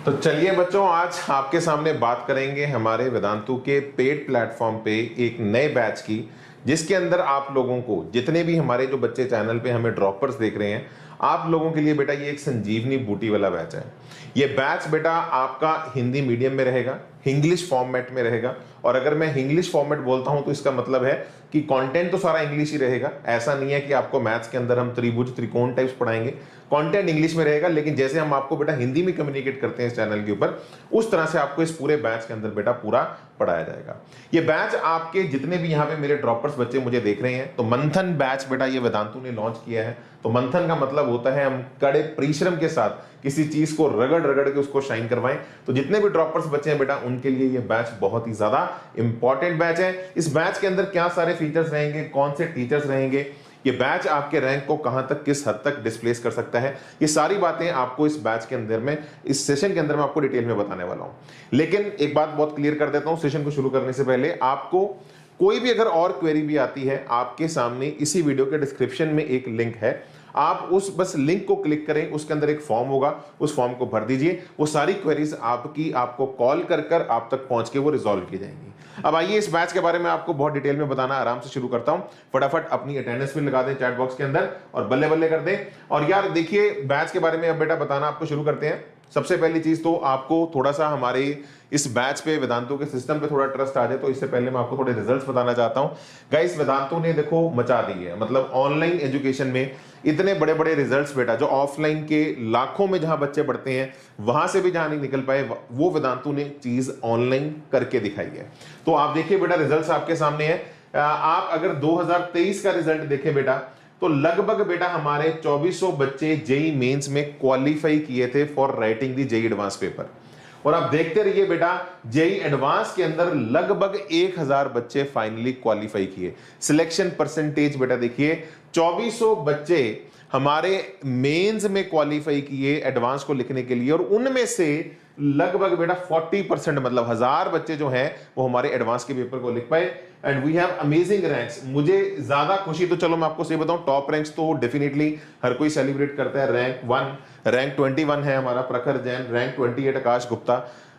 तो चलिए बच्चों, आज आपके सामने बात करेंगे हमारे वेदांतु के पेड प्लेटफॉर्म पे एक नए बैच की, जिसके अंदर आप लोगों को, जितने भी हमारे जो बच्चे चैनल पे हमें ड्रॉपर्स देख रहे हैं, आप लोगों के लिए बेटा ये एक संजीवनी बूटी वाला बैच है। ये बैच बेटा आपका हिंदी मीडियम में रहेगा, इंग्लिश फॉर्मेट में रहेगा। और अगर मैं इंग्लिश फॉर्मेट बोलता हूं तो इसका मतलब है कि कंटेंट तो सारा इंग्लिश ही रहेगा। ऐसा नहीं है कि आपको मैथ्स के अंदर हम त्रिभुज त्रिकोण टाइप्स पढ़ाएंगे, कंटेंट इंग्लिश में रहेगा, लेकिन जैसे हम आपको बेटा हिंदी में कम्युनिकेट करते हैं इस चैनल के ऊपर, उस तरह से आपको इस पूरे बैच के अंदर बेटा पूरा पढ़ाया जाएगा। ये बैच आपके जितने भी यहाँ पे मेरे ड्रॉपर्स बच्चे मुझे देख रहे हैं, तो मंथन बैच बेटा ये वेदांतु ने लॉन्च किया है। तो मंथन का मतलब होता है हम कड़े परिश्रम के साथ किसी चीज को रगड़ रगड़ के उसको शाइन करवाएं। तो जितने भी ड्रॉपर्स बच्चे हैं बेटा, उनके लिए ये बैच बहुत ही ज्यादा इंपॉर्टेंट बैच है। इस बैच के अंदर क्या सारे फीचर्स रहेंगे, कौन से टीचर्स रहेंगे, ये बैच आपके रैंक को कहां तक, किस हद तक डिस्प्लेस कर सकता है, ये सारी बातें आपको इस बैच के अंदर में, इस सेशन के अंदर मैं आपको डिटेल में बताने वाला हूं। लेकिन एक बात बहुत क्लियर कर देता हूं, सेशन को शुरू करने से पहले आपको कोई भी अगर और क्वेरी भी आती है, आपके सामने इसी वीडियो के डिस्क्रिप्शन में एक लिंक है, आप उस बस लिंक को क्लिक करें, उसके अंदर एक फॉर्म होगा, उस फॉर्म को भर दीजिए। वो सारी क्वेरीज आपको कॉल कर आप तक पहुंच के वो रिजॉल्व की जाएंगी। अब आइए इस बैच के बारे में आपको बहुत डिटेल में बताना आराम से शुरू करता हूं। फटाफट अपनी अटेंडेंस भी लगा दें चैट बॉक्स के अंदर और बल्ले बल्ले कर दें। और यार देखिए, बैच के बारे में अब बेटा बताना आपको शुरू करते हैं। सबसे पहली चीज तो आपको थोड़ा सा हमारे इस बैच पे, वेदांतु के सिस्टम पे थोड़ा ट्रस्ट आ जाए, तो इससे पहले मैं आपको थोड़े रिजल्ट्स बताना चाहता हूं। गाइस, वेदांतु ने देखो मचा दी है, मतलब ऑनलाइन एजुकेशन में इतने बड़े बड़े रिजल्ट्स बेटा, जो ऑफलाइन के लाखों में जहां बच्चे पढ़ते हैं वहां से भी जहां नहीं निकल पाए, वो वेदांतु ने चीज ऑनलाइन करके दिखाई है। तो आप देखिए बेटा, रिजल्ट्स आपके सामने है। आप अगर 2023 का रिजल्ट देखें बेटा, तो लगभग बेटा हमारे 2400 बच्चे जेई मेंस में क्वालिफाई किए थे for writing the JEE advance paper. और आप देखते रहिए बेटा, जेई एडवांस के अंदर लगभग 1000 बच्चे फाइनली क्वालिफाई किए। सिलेक्शन परसेंटेज बेटा देखिए, 2400 बच्चे हमारे मेंस में क्वालिफाई किए एडवांस को लिखने के लिए, और उनमें से लगभग बेटा 40%, मतलब 1000 बच्चे जो हैं वो हमारे एडवांस के पेपर को लिख पाए। And we have amazing ranks. मुझे ज्यादा खुशी, तो चलो मैं आपको सही बताऊं, टॉप रैंक्स तो डेफिनेटली हर कोई सेलिब्रेट करता है। रैंक 1, रैंक 21 है हमारा प्रखर जैन, रैंक 28 आकाश गुप्ता,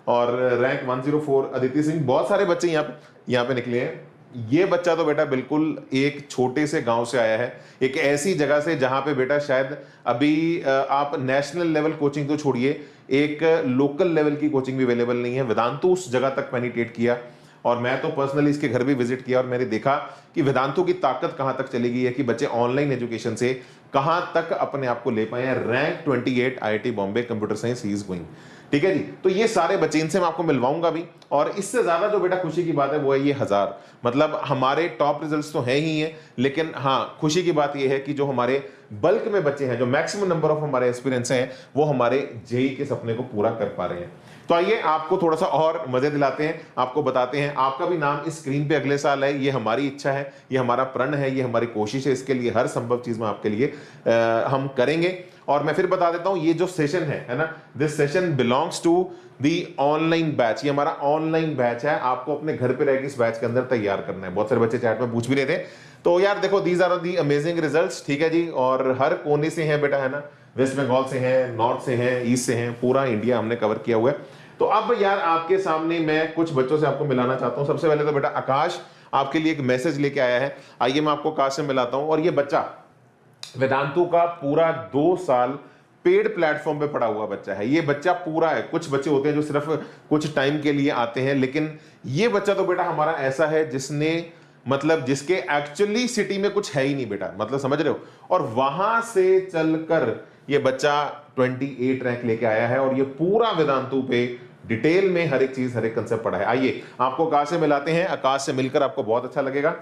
और रैंक 104 अदिति सिंह। बहुत सारे बच्चे यहाँ पे निकले हैं। ये बच्चा तो बेटा बिल्कुल एक छोटे से गांव से आया है, एक ऐसी जगह से जहां पे बेटा शायद अभी आप नेशनल लेवल कोचिंग तो छोड़िए, एक लोकल लेवल की कोचिंग भी अवेलेबल नहीं है। वेदांतु उस जगह तक पेनिट्रेट किया, और मैं तो पर्सनली इसके घर भी विजिट किया, और मैंने देखा कि वेदांतु की ताकत कहां तक चली गई है, कि बच्चे ऑनलाइन एजुकेशन से कहां तक अपने आप को ले पाए हैं। Rank 28 IIT Bombay computer science he is going. ठीक है जी, तो ये सारे बच्चे, इनसे मैं आपको मिलवाऊंगा भी। और इससे ज्यादा जो बेटा खुशी की बात है वो है ये 1000, मतलब हमारे टॉप रिजल्ट्स तो है ही है, लेकिन हाँ खुशी की बात ये है कि जो हमारे बल्क में बच्चे हैं, जो मैक्सिमम नंबर ऑफ हमारे एस्पिरेंट्स हैं, वो हमारे जेई के सपने को पूरा कर पा रहे हैं। तो आइए आपको थोड़ा सा और मजे दिलाते हैं, आपको बताते हैं। आपका भी नाम इस स्क्रीन पे अगले साल है, ये हमारी इच्छा है, ये हमारा प्रण है, ये हमारी कोशिश है। इसके लिए हर संभव चीज में आपके लिए हम करेंगे। और मैं फिर बता देता हूं, ये जो सेशन है ना, this session belongs to the online batch. ये हमारा ऑनलाइन बैच है, आपको अपने घर पे रहकर इस बैच के अंदर तैयार करना है। बहुत सारे बच्चे चैट में पूछ भी रहे थे। तो यार देखो, these are the amazing results. ठीक है जी, और हर कोने से हैं बेटा, है ना, वेस्ट बंगाल से हैं, नॉर्थ से हैं, ईस्ट से हैं, पूरा इंडिया हमने कवर किया हुआ है। तो अब यार आपके सामने मैं कुछ बच्चों से आपको मिलाना चाहता हूं। सबसे पहले तो बेटा आकाश आपके लिए एक मैसेज लेके आया है। आइए मैं आपको आकाश से मिलाता हूं। और ये बच्चा वेदांतु का पूरा 2 साल पेड प्लेटफॉर्म पे पढ़ा हुआ बच्चा है। ये बच्चा पूरा है। कुछ बच्चे होते हैं जो सिर्फ कुछ टाइम के लिए आते हैं, लेकिन ये बच्चा तो बेटा हमारा ऐसा है जिसने, मतलब जिसके एक्चुअली सिटी में कुछ है ही नहीं बेटा, मतलब समझ रहे हो, और वहां से चलकर ये बच्चा 28 रैंक लेके आया है, और ये पूरा वेदांतु पे डिटेल में हर एक चीज, हर एक कंसेप्ट पढ़ा है। आइए आपको आकाश से मिलाते हैं। आकाश से मिलकर आपको बहुत अच्छा लगेगा।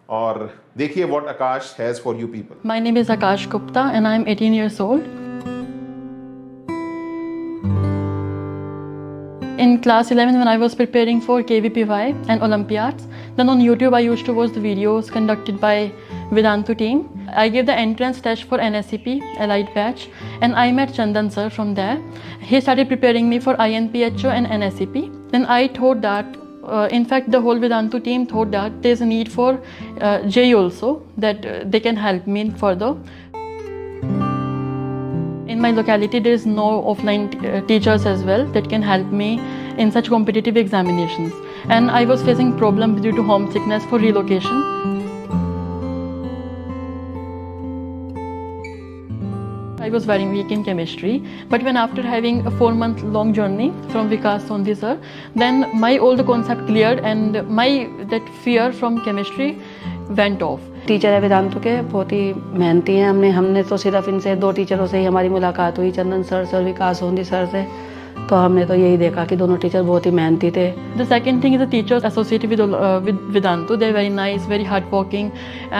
और देखिए what Akash has for you people. My name is Akash Gupta and I am 18 years old. In class 11, when I was preparing for KVPY and Olympiads, then on YouTube I used to watch the videos conducted by Vedantu team. I gave the entrance test for NSCP Elite batch, and I met Chandan sir from there. He started preparing me for INPHO and NSCP. Then I thought that, in fact, the whole Vedantu team thought that there's a need for JEE also, that they can help me further. In my locality there is no offline teachers as well that can help me in such competitive examinations, and I was facing problem due to homesickness for relocation. I was very weak in chemistry, but when after having a 4-month long journey from Vikas Sondhi sir, then my old concept cleared and my that fear from chemistry went off. Teacher है वेदांतु के, बहुत ही मेहनती हैं। हमने तो सिर्फ इनसे 2 टीचरों से ही हमारी मुलाकात हुई, चंदन सर से और विकास सोंधी सर से, तो हमने तो यही देखा कि दोनों टीचर बहुत ही मेहनती थे। The second thing is the teachers associated with Vedantu. They're very nice, very hardworking,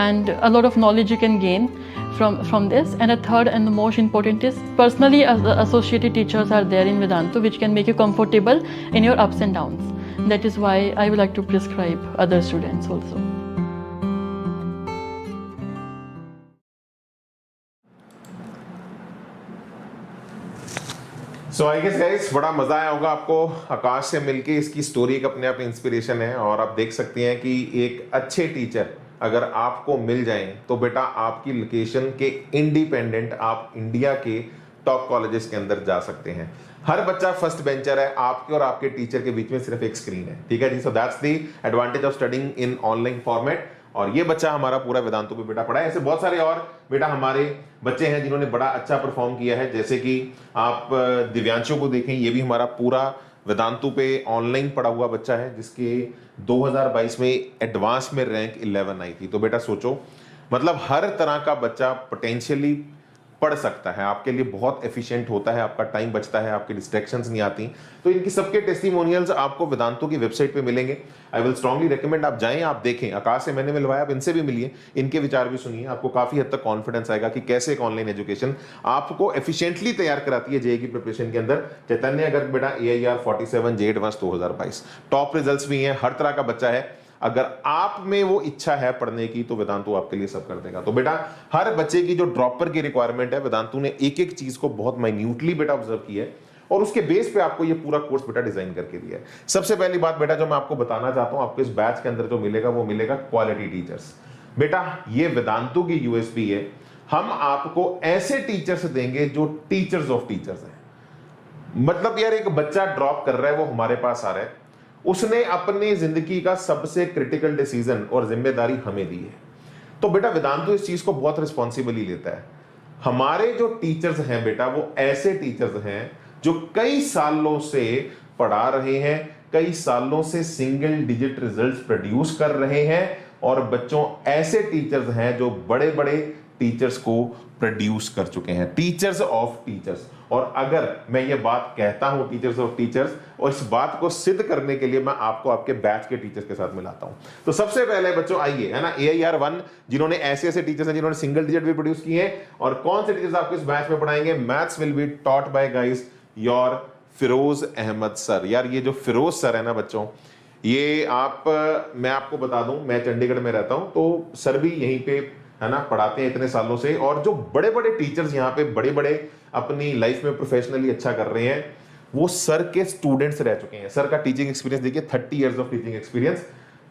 and a lot of knowledge you can gain from this. And the third and the most important is personally associated teachers are there in Vedantu, which can make you comfortable in your ups and downs. That is why I would like to prescribe other students also. So I guess guys बड़ा मजा आया होगा आपको आकाश से मिलके। इसकी story एक अपने आप इंस्पिरेशन है, और आप देख सकते हैं कि एक अच्छे टीचर अगर आपको मिल जाएं तो बेटा आपकी लोकेशन के इंडिपेंडेंट आप इंडिया के टॉप कॉलेजेस के अंदर जा सकते हैं। हर बच्चा फर्स्ट बेंचर है, आपके और आपके टीचर के बीच में सिर्फ एक स्क्रीन है, ठीक है जी। So that's the advantage of studying in online format. और ये बच्चा हमारा पूरा वेदांतु पे बेटा पढ़ा है। ऐसे बहुत सारे और बेटा हमारे बच्चे हैं जिन्होंने बड़ा अच्छा परफॉर्म किया है, जैसे कि आप दिव्यांशु को देखें, ये भी हमारा पूरा वेदांतु पे ऑनलाइन पढ़ा हुआ बच्चा है, जिसके 2022 में एडवांस में रैंक 11 आई थी। तो बेटा सोचो, मतलब हर तरह का बच्चा पोटेंशियली पढ़ सकता है, आपके लिए बहुत एफिशिएंट होता है, आपका टाइम बचता है, आपकी डिस्ट्रैक्शंस नहीं आती। तो इनकी सबके टेस्टिमोनियल्स आपको वेदांतु की वेबसाइट पे मिलेंगे। आई विल स्ट्रांगली रिकमेंड आप जाएं, आप देखें। आकाश से मैंने मिलवाया, आप इनसे भी मिलिए, इनके विचार भी सुनिए, आपको काफी हद तक कॉन्फिडेंस आएगा कि कैसे एक ऑनलाइन एजुकेशन आपको एफिशिएंटली तैयार कराती है जेईई की प्रिपरेशन के अंदर। चैतन्य गर्ग बेटा AIR 47 जे एडवांस 2022 टॉप रिजल्ट्स भी हैं, हर तरह का बच्चा है। अगर आप में वो इच्छा है पढ़ने की तो वेदांतु आपके लिए सब कर देगा। तो बेटा हर बच्चे की जो ड्रॉपर की रिक्वायरमेंट है, वेदांतु ने एक एक चीज को बहुत माइन्यूटली बेटा ऑब्जर्व किया है, और उसके बेस पे आपको ये पूरा कोर्स बेटा डिजाइन करके दिया है। सबसे पहली बात बेटा जो मैं आपको बताना चाहता हूं, आपको इस बैच के अंदर जो मिलेगा वो मिलेगा क्वालिटी टीचर्स। बेटा ये वेदांतु की यूएसपी है, हम आपको ऐसे टीचर्स देंगे जो टीचर्स ऑफ टीचर्स हैं। मतलब यार एक बच्चा ड्रॉप कर रहा है, वो हमारे पास आ रहा है, उसने अपनी जिंदगी का सबसे क्रिटिकल डिसीजन और जिम्मेदारी हमें दी है। तो बेटा वेदांतु इस चीज को बहुत रिस्पॉन्सिबली लेता है। हमारे जो टीचर्स हैं बेटा वो ऐसे टीचर्स हैं जो कई सालों से पढ़ा रहे हैं, कई सालों से सिंगल डिजिट रिजल्ट्स प्रोड्यूस कर रहे हैं, और बच्चों ऐसे टीचर्स हैं जो बड़े बड़े टीचर्स को प्रोड्यूस कर चुके हैं, टीचर्स ऑफ टीचर्स। और अगर मैं ये बात कहता हूं टीचर्स ऑफ टीचर्स, और इस बात को सिद्ध करने के लिए मैं आपको आपके बैच के टीचर्स के साथ मिलाता हूं। तो सबसे पहले बच्चों आइए, है ना, AIR 1 जिन्होंने ऐसे टीचर्स हैं जिन्होंने सिंगल डिजिट भी प्रोड्यूस किए हैं। और कौन से टीचर्स आपको इस बैच में पढ़ाएंगे? Maths will be taught by guys your Firoz Ahmed sir. यार ये जो फिरोज सर है ना बच्चों, ये मैं आपको बता दूं, मैं चंडीगढ़ में रहता हूं, तो सर भी यहीं पे है ना पढ़ाते हैं इतने सालों से। और जो बड़े बड़े टीचर्स यहाँ पे बड़े बड़े अपनी लाइफ में प्रोफेशनली अच्छा कर रहे हैं, वो सर के स्टूडेंट्स रह चुके हैं। सर का टीचिंग एक्सपीरियंस देखिए, 30 इयर्स ऑफ टीचिंग एक्सपीरियंस।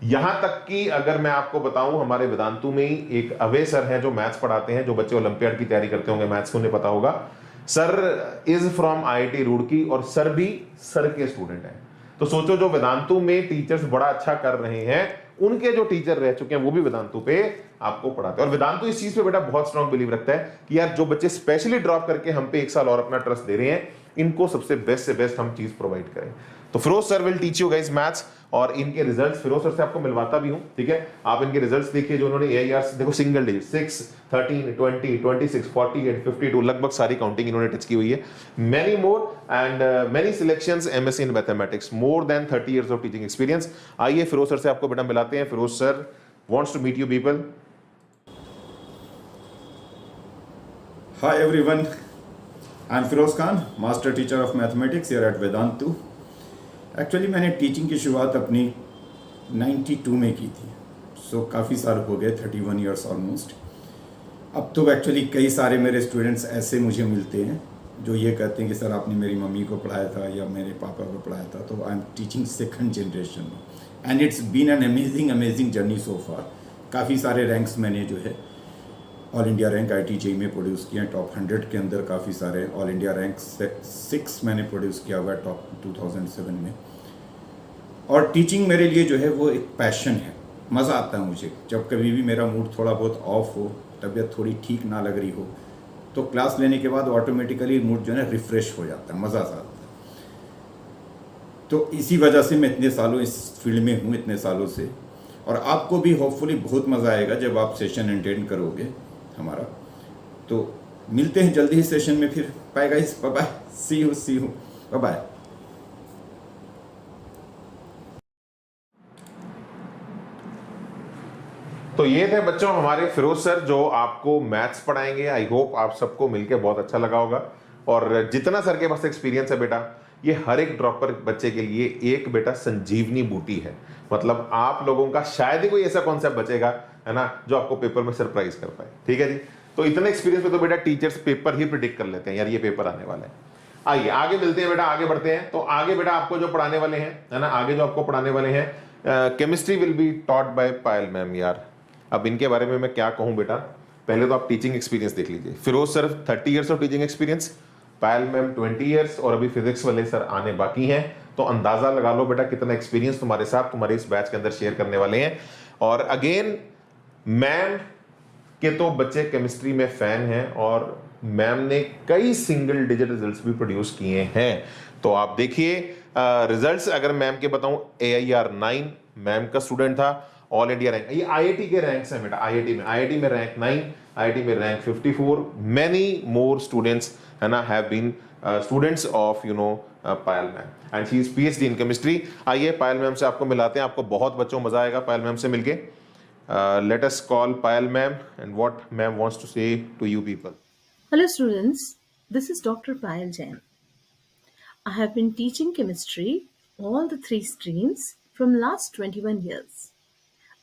यहां तक कि अगर मैं आपको बताऊं, हमारे वेदांतु में ही एक अवे सर है जो मैथ्स पढ़ाते हैं, जो बच्चे ओलंपियाड की तैयारी करते होंगे मैथ्स को उन्हें पता होगा। Sir is from IIT Roorkee, और सर भी सर के स्टूडेंट हैं। तो सोचो जो वेदांतु में टीचर्स बड़ा अच्छा कर रहे हैं, उनके जो टीचर रह चुके हैं वो भी वेदांतु पे आपको पढ़ाते हैं। और वेदांतु इस चीज पे बेटा बहुत स्ट्रांग बिलीव रखता है कि यार जो बच्चे स्पेशली ड्रॉप करके हम पे 1 साल और अपना ट्रस्ट दे रहे हैं, इनको सबसे बेस्ट से बेस्ट हम चीज प्रोवाइड करें। तो Firoz sir will teach you guys maths, और इनके रिजल्ट्स फिरोज सर से आपको मिलवाता भी हूं, ठीक है। आप इनके रिजल्ट्स देखिए जो उन्होंने AIR देखो, सिंगल डिजिट 6, 13, 20, 26, 48, 52 लगभग सारी काउंटिंग इन्होंने टच की हुई है। Many more and many selections MSc in mathematics, more than 30 years of teaching experience. आइए फिरोज सर से आपको बेटा मिलाते हैं। Firoz sir wants to meet you people. Hi everyone, I am Firoz Khan, Master Teacher of Mathematics here at Vedantu. Actually मैंने teaching की शुरुआत अपनी 92 में की थी, सो काफ़ी साल हो गए, 31 ईयर्स ऑलमोस्ट। अब तो एक्चुअली कई सारे मेरे स्टूडेंट्स ऐसे मुझे मिलते हैं जो ये कहते हैं कि सर आपने मेरी मम्मी को पढ़ाया था या मेरे पापा को पढ़ाया था। तो I am teaching 2nd generation and it's been an amazing journey so far. काफ़ी सारे रैंक्स मैंने जो है all India rank IIT JEE में प्रोड्यूस किए हैं, टॉप 100 के अंदर काफ़ी सारे। ऑल इंडिया रैंक 6 मैंने प्रोड्यूस किया हुआ है टॉप 2007 में। और टीचिंग मेरे लिए जो है वो एक पैशन है, मज़ा आता है मुझे। जब कभी भी मेरा मूड थोड़ा बहुत ऑफ हो, तबीयत थोड़ी ठीक ना लग रही हो, तो क्लास लेने के बाद ऑटोमेटिकली मूड जो है ना रिफ़्रेश हो जाता है, मज़ा सा आता है। तो इसी वजह से मैं इतने सालों इस फील्ड में हूँ, इतने सालों से। और आपको भी होपफुली बहुत मज़ा आएगा जब आप सेशन अटेंड करोगे हमारा। तो मिलते हैं जल्दी ही सेशन में फिर। Bye guys, bye bye, see you, bye bye. तो ये थे बच्चों हमारे फिरोज सर जो आपको मैथ्स पढ़ाएंगे। आई होप आप सबको मिलकर बहुत अच्छा लगा होगा। और जितना सर के पास एक्सपीरियंस है बेटा, ये हर एक ड्रॉपर बच्चे के लिए एक बेटा संजीवनी बूटी है। मतलब आप लोगों का शायद ही कोई ऐसा कॉन्सेप्ट बचेगा, है ना, जो आपको पेपर में सरप्राइज कर पाए। ठीक है जी। तो इतने एक्सपीरियंस में तो बेटा टीचर्स पेपर ही प्रिडिक्ट कर लेते हैं, यार ये पेपर आने वाला है। आइए आगे मिलते हैं बेटा, आगे बढ़ते हैं। तो आगे बेटा आपको जो पढ़ाने वाले हैं, है ना, आगे जो आपको पढ़ाने वाले हैं, chemistry will be taught bye Payal ma'am. यार अब इनके बारे में मैं क्या कहूँ बेटा, पहले तो आप टीचिंग एक्सपीरियंस देख लीजिए। Firoz sir 30 years of teaching experience, Payal ma'am 20 years, और अभी फिजिक्स वाले सर आने बाकी हैं। तो अंदाजा लगा लो बेटा कितना एक्सपीरियंस तुम्हारे साथ तुम्हारे इस बैच के अंदर शेयर करने वाले हैं। और अगेन मैम के तो बच्चे केमिस्ट्री में फैन हैं, और मैम ने कई सिंगल डिजिट रिजल्ट्स भी प्रोड्यूस किए हैं। तो आप देखिए रिजल्ट्स अगर मैम के बताऊं, AIR 9 मैम का स्टूडेंट था, ऑल इंडिया रैंक, ये IIT के रैंक्स हैं बेटा। IIT में रैंक 9, IIT में रैंक 54, मेनी मोर स्टूडेंट्स, है ना, have been students of Payal ma'am, and she is PhD in chemistry. आइए पायल मैम से आपको मिलाते हैं, आपको बहुत बच्चों मजा आएगा पायल मैम से मिलके। Let us call Payal ma'am and what ma'am wants to say to you people. Hello students, this is Dr. Payal Jain. I have been teaching chemistry, all the 3 streams, from last 21 years.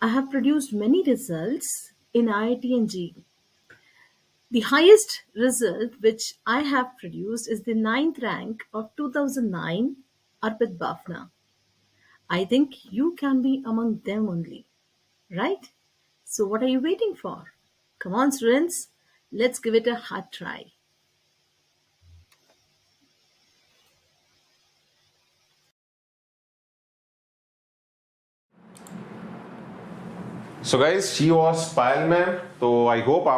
I have produced many results in IIT and JEE. The highest result which I have produced is the 9th rank of 2009 Arpit Bafna. I think you can be among them only, right? So what are you waiting for? Come on students, let's give it a hard try. So guys, she was Payal ma'am. तो I hope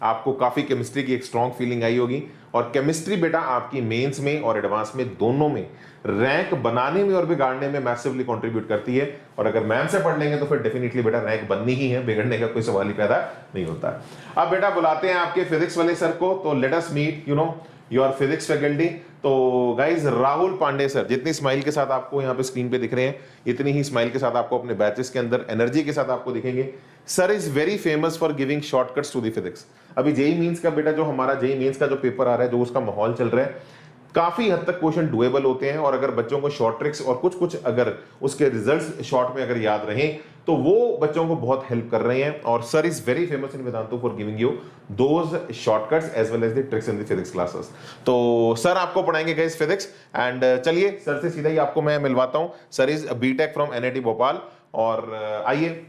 आपको काफी chemistry की एक strong feeling आई होगी। और chemistry बेटा आपकी mains में और एडवांस में दोनों में रैंक बनाने में और बिगाड़ने में मैसिवली कंट्रीब्यूट करती है। और अगर मैम से पढ़ लेंगे तो फिर डेफिनेटली बेटा रैंक बननी ही है, बिगड़ने का कोई सवाल ही पैदा नहीं होता। अब बेटा बुलाते हैं आपके फिजिक्स वाले सर को। तो let us meet your physics faculty. तो गाइज राहुल पांडे सर, जितनी स्माइल के साथ आपको यहाँ पे स्क्रीन पे दिख रहे हैं, इतनी ही स्माइल के साथ आपको अपने बैचेस के अंदर एनर्जी के साथ आपको दिखेंगे। Sir is very famous for giving shortcuts to the physics. अभी जेई मींस का बेटा जो हमारा जेई मींस का जो पेपर आ रहा है, जो उसका माहौल चल रहा है, काफी हद तक क्वेश्चन डुएबल होते हैं। और अगर बच्चों को शॉर्ट ट्रिक्स और कुछ अगर उसके रिजल्ट्स शॉर्ट में अगर याद रहें तो वो बच्चों को बहुत हेल्प कर रहे हैं। और sir is very famous in Vedantu for giving you those shortcuts as well as the tricks in the physics classes. तो सर आपको पढ़ाएंगे गाइस फिजिक्स। एंड चलिए सर से सीधा ही आपको मैं मिलवाता हूं। Sir is BTech from NIT Bhopal. और आइए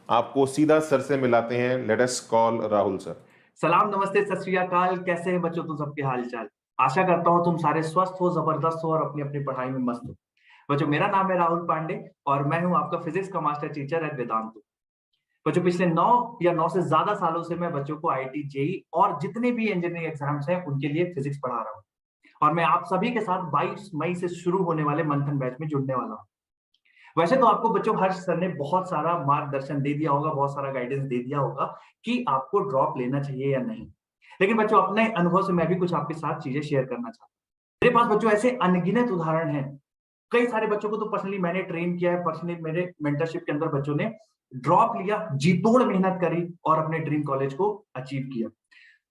आपको सीधा सर से मिलाते हैं। Let us call Rahul sir. सलाम, नमस्ते, सत श्री अकाल। कैसे हैं बच्चों, तुम सबके हाल चाल? आशा करता हूँ तुम सारे स्वस्थ हो, जबरदस्त हो और अपनी अपनी पढ़ाई में मस्त हो। बच्चों मेरा नाम है राहुल पांडे और मैं हूँ आपका फिजिक्स का मास्टर टीचर एट वेदांतु। बच्चों पिछले 9 से ज्यादा सालों से मैं बच्चों को IIT JEE और जितने भी इंजीनियरिंग एग्जाम्स हैं उनके लिए फिजिक्स पढ़ा रहा हूँ। और मैं आप सभी के साथ 22 मई से शुरू होने वाले मंथन बैच में जुड़ने वाला हूँ। वैसे तो आपको बच्चों हर्ष सर ने बहुत सारा मार्गदर्शन दे दिया होगा, बहुत सारा गाइडेंस दे दिया होगा कि आपको ड्रॉप लेना चाहिए या नहीं। लेकिन बच्चों अपने अनुभव से मैं भी कुछ आपके साथ चीजें शेयर करना चाहता हूँ। मेरे पास बच्चों ऐसे अनगिनत उदाहरण हैं। कई सारे बच्चों को तो पर्सनली मैंने ट्रेन किया है, पर्सनली मेरे मेंटरशिप के अंदर बच्चों ने ड्रॉप लिया, जी तोड़ मेहनत करी और अपने ड्रीम कॉलेज को अचीव किया।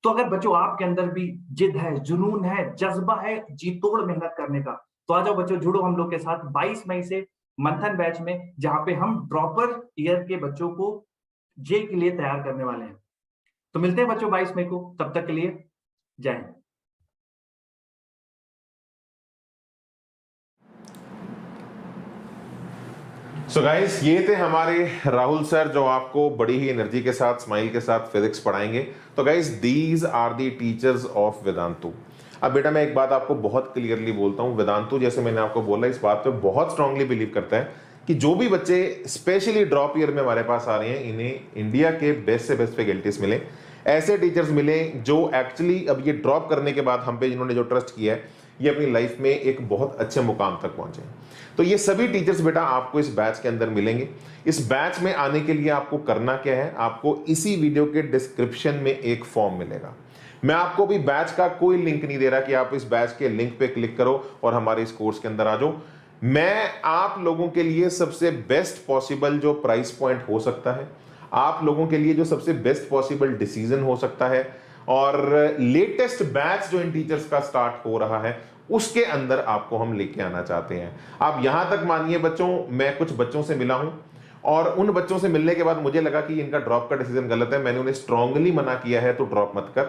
तो अगर बच्चों आपके अंदर भी जिद है, जुनून है, जज्बा है जी तोड़ मेहनत करने का, तो आ जाओ बच्चों, जुड़ो हम लोग के साथ 22 मई से मंथन बैच में, जहां पे हम ड्रॉपर ईयर के बच्चों को जे के लिए तैयार करने वाले हैं। तो मिलते हैं बच्चों 22 मई को। तब तक के लिए जय हिंद। सो गाइस, ये थे हमारे राहुल सर जो आपको बड़ी ही एनर्जी के साथ, स्माइल के साथ फिजिक्स पढ़ाएंगे। तो guys, these are the teachers of Vedantu. अब बेटा मैं एक बात आपको बहुत क्लियरली बोलता हूँ, वेदांतु जैसे मैंने आपको बोला इस बात पे बहुत स्ट्रांगली बिलीव करता है कि जो भी बच्चे स्पेशली ड्रॉप ईयर में हमारे पास आ रहे हैं, इन्हें इंडिया के बेस्ट से बेस्ट फैकल्टीज मिले, ऐसे टीचर्स मिले जो एक्चुअली अब ये ड्रॉप करने के बाद हम पे जिन्होंने जो ट्रस्ट किया है, ये अपनी लाइफ में एक बहुत अच्छे मुकाम तक पहुंचे। तो ये सभी टीचर्स बेटा आपको इस बैच के अंदर मिलेंगे। इस बैच में आने के लिए आपको करना क्या है, आपको इसी वीडियो के डिस्क्रिप्शन में एक फॉर्म मिलेगा। मैं आपको भी बैच का कोई लिंक नहीं दे रहा कि आप इस बैच के लिंक पे क्लिक करो और हमारे इस कोर्स के अंदर आ जाओ। मैं आप लोगों के लिए सबसे बेस्ट पॉसिबल जो प्राइस पॉइंट हो सकता है, आप लोगों के लिए जो सबसे बेस्ट पॉसिबल डिसीजन हो सकता है, और लेटेस्ट बैच जो इन टीचर्स का स्टार्ट हो रहा है, उसके अंदर आपको हम लेके आना चाहते हैं। आप यहां तक मानिए बच्चों, मैं कुछ बच्चों से मिला हूं और उन बच्चों से मिलने के बाद मुझे लगा कि इनका ड्रॉप का डिसीजन गलत है। मैंने उन्हें स्ट्रांगली मना किया है, तो ड्रॉप मत कर,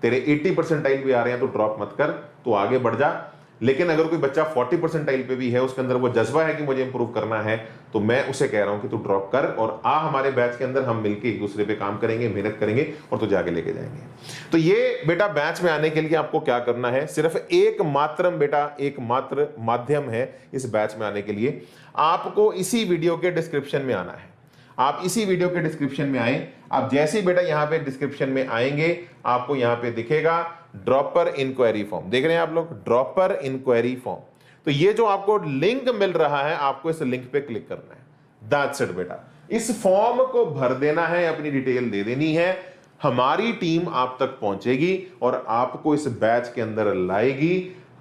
तेरे 80% भी आ रहे हैं तो ड्रॉप मत कर, तो आगे बढ़ जा। लेकिन अगर कोई बच्चा 40% पे भी है, उसके अंदर वो जज्बा है कि मुझे इंप्रूव करना है, तो मैं उसे कह रहा हूं कि तू ड्रॉप कर और आ हमारे बैच के अंदर, हम मिलके एक दूसरे पे काम करेंगे, मेहनत करेंगे और तुझे आगे लेके जाएंगे। तो ये बेटा बैच में आने के लिए आपको क्या करना है, सिर्फ एक मात्र माध्यम है इस बैच में आने के लिए। आपको इसी वीडियो के डिस्क्रिप्शन में आना है। आप इसी वीडियो के डिस्क्रिप्शन में आए। आप जैसे ही बेटा यहां पे डिस्क्रिप्शन में आएंगे, आपको यहां पे दिखेगा ड्रॉपर इंक्वायरी फॉर्म। देख रहे हैं आप लोग, ड्रॉपर इंक्वायरी फॉर्म। तो ये जो आपको लिंक मिल रहा है, आपको इस लिंक पे क्लिक करना है। दैट्स इट बेटा। इस फॉर्म को भर देना है, अपनी डिटेल दे देनी है, हमारी टीम आप तक पहुंचेगी और आपको इस बैच के अंदर लाएगी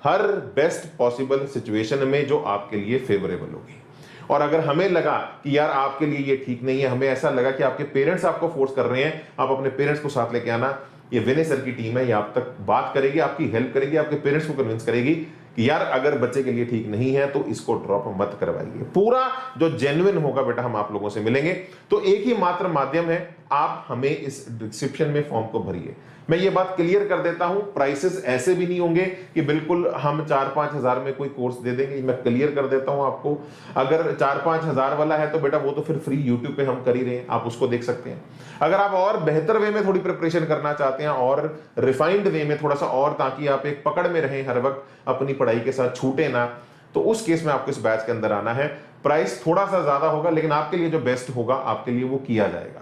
हर बेस्ट पॉसिबल सिचुएशन में जो आपके लिए फेवरेबल होगी। और अगर हमें लगा कि यार आपके लिए ये ठीक नहीं है, हमें ऐसा लगा कि आपके पेरेंट्स आपको फोर्स कर रहे हैं, आप अपने पेरेंट्स को साथ लेके आना। ये विनय सर की टीम है, ये आप तक बात करेगी, आपकी हेल्प करेगी, आपके पेरेंट्स को कन्विंस करेगी कि यार अगर बच्चे के लिए ठीक नहीं है तो इसको ड्रॉप मत करवाइए। पूरा जो जेन्युइन होगा बेटा हम आप लोगों से मिलेंगे। तो एक ही मात्र माध्यम है, आप हमें इस डिस्क्रिप्शन में फॉर्म को भरिए। मैं ये बात क्लियर कर देता हूं, प्राइसेस ऐसे भी नहीं होंगे कि बिल्कुल हम 4-5 हजार में कोई कोर्स दे देंगे। मैं क्लियर कर देता हूं आपको, अगर 4-5 हजार वाला है तो बेटा वो तो फिर फ्री यूट्यूब पे हम कर ही रहे हैं, आप उसको देख सकते हैं। अगर आप और बेहतर वे में थोड़ी प्रिपरेशन करना चाहते हैं और रिफाइंड वे में थोड़ा सा और, ताकि आप एक पकड़ में रहें हर वक्त, अपनी पढ़ाई के साथ छूटे ना, तो उस केस में आपको इस बैच के अंदर आना है। प्राइस थोड़ा सा ज्यादा होगा, लेकिन आपके लिए जो बेस्ट होगा आपके लिए वो किया जाएगा,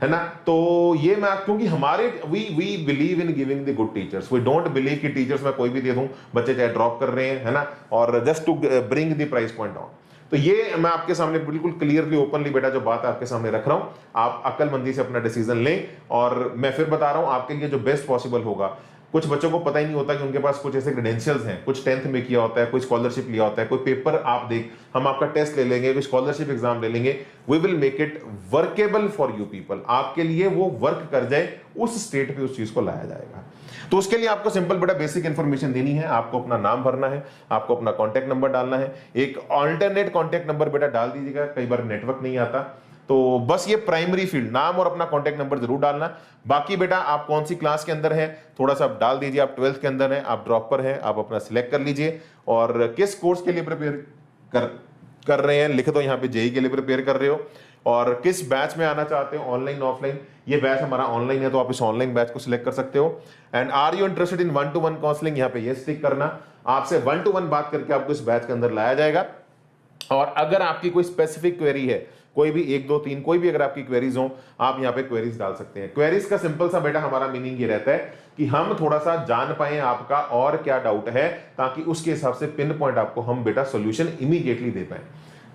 है ना। तो ये मैं, क्योंकि हमारे we believe in giving the good teachers. We don't believe कि टीचर्स मैं कोई भी दे दूं, बच्चे चाहे ड्रॉप कर रहे हैं, है ना, और just to bring the price point down. तो ये मैं आपके सामने बिल्कुल क्लियरली ओपनली बेटा जो बात आपके सामने रख रहा हूं, आप अक्लमंदी से अपना डिसीजन लें। और मैं फिर बता रहा हूं आपके लिए जो बेस्ट पॉसिबल होगा। कुछ बच्चों को पता ही नहीं होता कि उनके पास कुछ ऐसे क्रेडेंशियल्स हैं, कुछ 10th में किया होता है, कोई स्कॉलरशिप लिया होता है, कोई पेपर आप देख, हम आपका टेस्ट ले लेंगे, कोई स्कॉलरशिप एग्जाम ले लेंगे। We will make it workable for you people, आपके लिए वो वर्क कर जाए, उस स्टेट पे उस चीज को लाया जाएगा। तो उसके लिए आपको सिंपल बेटा बेसिक इंफॉर्मेशन देनी है। आपको अपना नाम भरना है, आपको अपना कॉन्टैक्ट नंबर डालना है, एक ऑल्टरनेट कॉन्टैक्ट नंबर बेटा डाल दीजिएगा, कई बार नेटवर्क नहीं आता। तो बस ये प्राइमरी फील्ड, नाम और अपना कॉन्टैक्ट नंबर जरूर डालना। बाकी बेटा आप कौन सी क्लास के अंदर है थोड़ा सा आप डाल दीजिए, आप 12th के अंदर है, आप ड्रॉपर है, आप अपना सिलेक्ट कर लीजिए। और किस कोर्स के लिए प्रिपेयर कर रहे हैं लिख दो, यहाँ पे जेई के लिए प्रिपेयर कर रहे हो, और किस बैच में आना चाहते हो, ऑनलाइन ऑफलाइन। ये बैच हमारा ऑनलाइन है तो आप इस ऑनलाइन बैच को सिलेक्ट कर सकते हो। And are you interested in 1-to-1 counselling, यहाँ पे यस टिक करना। आपसे 1-to-1 बात करके आपको इस बैच के अंदर लाया जाएगा। और अगर आपकी कोई स्पेसिफिक क्वेरी है, कोई भी 1, 2, 3 कोई भी अगर आपकी क्वेरीज हो, आप यहाँ पे क्वेरीज डाल सकते हैं। क्वेरीज का सिंपल सा बेटा हमारा मीनिंग ये रहता है कि हम थोड़ा सा जान पाए आपका और क्या डाउट है, ताकि उसके हिसाब से पिन पॉइंट आपको हम बेटा सोल्यूशन इमीडिएटली दे पाए।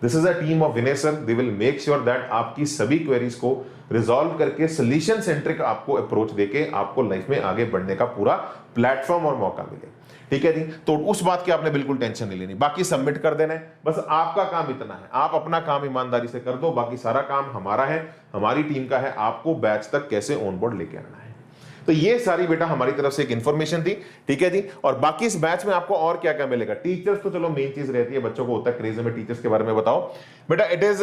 This is a team of Vinay sir, they will make sure that आपकी सभी क्वेरीज को रिजॉल्व करके सोल्यूशन सेंट्रिक आपको अप्रोच देके आपको लाइफ में आगे बढ़ने का पूरा प्लेटफॉर्म और मौका मिले। ठीक है जी, तो उस बात की आपने बिल्कुल टेंशन नहीं लेनी, बाकी सबमिट कर देना है। बस आपका काम इतना है, आप अपना काम ईमानदारी से कर दो, बाकी सारा काम हमारा है, हमारी टीम का है, आपको बैच तक कैसे ऑन बोर्ड लेके आना है। तो ये सारी बेटा हमारी तरफ से एक इंफॉर्मेशन थी। ठीक है जी, और बाकी इस बैच में आपको और क्या क्या मिलेगा। टीचर्स तो चलो मेन चीज रहती है, बच्चों को होता है क्रेज में टीचर्स के बारे में बताओ बेटा। It is